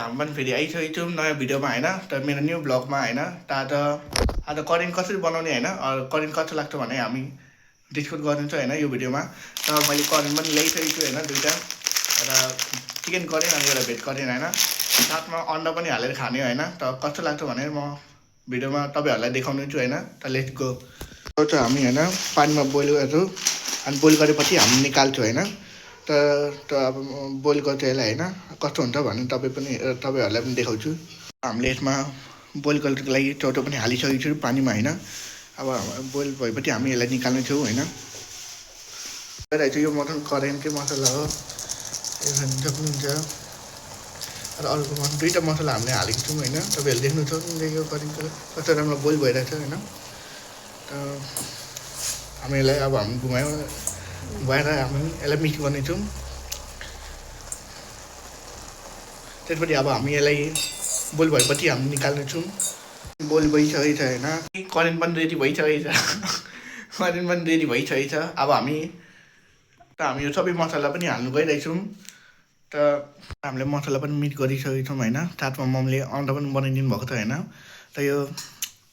हामी पनि फेरि आइसकेको छौँ नयाँ भिडियोमा होइन। त मेरो न्यू ब्लगमा होइन। त आज करेन्ट कसरी बनाउने होइन, करेन्ट कस्तो लाग्छ भने हामी डिस्कस गरिदिन्छौँ होइन यो भिडियोमा। त मैले करेन्ट पनि ल्याइसकेको छु होइन, दुईवटा। एउटा चिकन करेन्ट अनि एउटा भेज करेन्ट होइन। साथमा अन्डा पनि हालेर खाने होइन। त कस्तो लाग्छ भनेर म भिडियोमा तपाईँहरूलाई देखाउने छु होइन। त लेट्स गो। हामी होइन पानीमा बोइल गर्छु अनि बोइल गरेपछि हामी निकाल्छौँ होइन। त अब बोइल गर्छु यसलाई होइन, कस्तो हुन्छ भने तपाईँहरूलाई पनि देखाउँछु। हामीले यसमा बोइल गर्नुको लागि चौटो पनि हालिसकेको छु पानीमा होइन। अब बोइल भएपछि हामी यसलाई निकाल्नेछौँ होइन। यो मटन करेन्टकै मसला हो, यो खानु सक्नुहुन्छ। र अर्को दुईवटा मसला हामीले हालेको छौँ होइन। तपाईँहरूले देख्नु सक्नुहुन्छ यो करेन्टको कस्तो राम्रो बोइल भइरहेछ होइन। त हामी यसलाई अब हामी भएर हामी यसलाई मिक्स गर्नेछौँ। त्यसपछि अब हामी यसलाई बोइल भएपछि हामी निकाल्नेछौँ। बोइल भइसकेको छ होइन, करेन्ट पनि रेडी भइसकेको छ करेन्ट पनि रेडी भइसकेको छ। अब हामी यो सबै मसला पनि हाल्नु गइरहेछौँ। त हामीले मसला पनि मिक्स गरिसकेको छौँ होइन। साथमा मम्मीले अन्डा पनि बनाइदिनु भएको छ होइन। त यो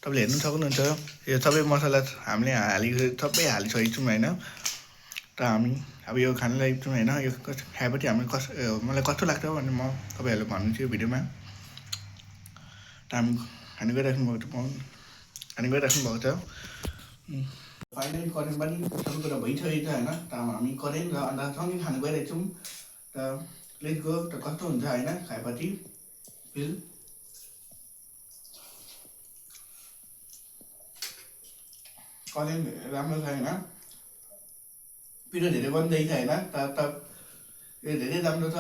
तपाईँले हेर्नु सक्नुहुन्छ, यो सबै मसला हामीले सबै हालिसकेको छौँ होइन। त हामी अब यो खान लागेको छौँ होइन। यो खाएपछि हामी मलाई कस्तो लाग्छ भने म तपाईँहरूलाई भन्छु यो भिडियोमा। त हामी खानु गइराख्नु भएको छ। फाइनली करेन्ट पनि सबै कुरा भइसकेको छ होइन। त हामी करेन्ट र अन्डा सँगै खानु गइरहेछौँ। त लेट्स गो। त कस्तो हुन्छ होइन खाएपछि फिल। करेन्ट राम्रो छ होइन, पिरो धेरै बन्दैछ होइन। त यो धेरै राम्रो छ।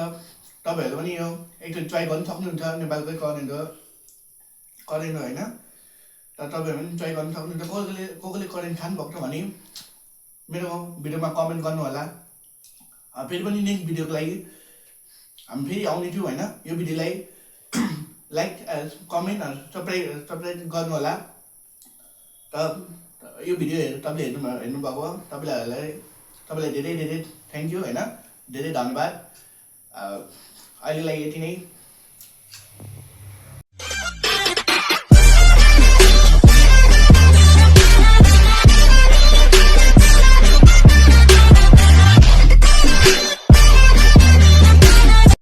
तपाईँहरू पनि यो एकचोटि ट्राई गर्नु सक्नुहुन्छ। नेपालकै करेन्ट हो होइन। त तपाईँहरू पनि ट्राई गर्नु सक्नुहुन्छ। कसले करेन्ट खानुभएको छ भने मेरो भिडियोमा कमेन्ट गर्नु होला। फेरि पनि नेक्स्ट भिडियोको लागि हामी फेरि आउनेछौँ होइन। यो भिडियोलाई लाइक कमेन्ट सब्सक्राइब गर्नु होला। त यो भिडियो तपाईँले हेर्नुभएको तपाईँलाई धेरै धेरै थ्याङ्क यू होइन, धेरै धन्यवाद। अहिलेलाई यति नै।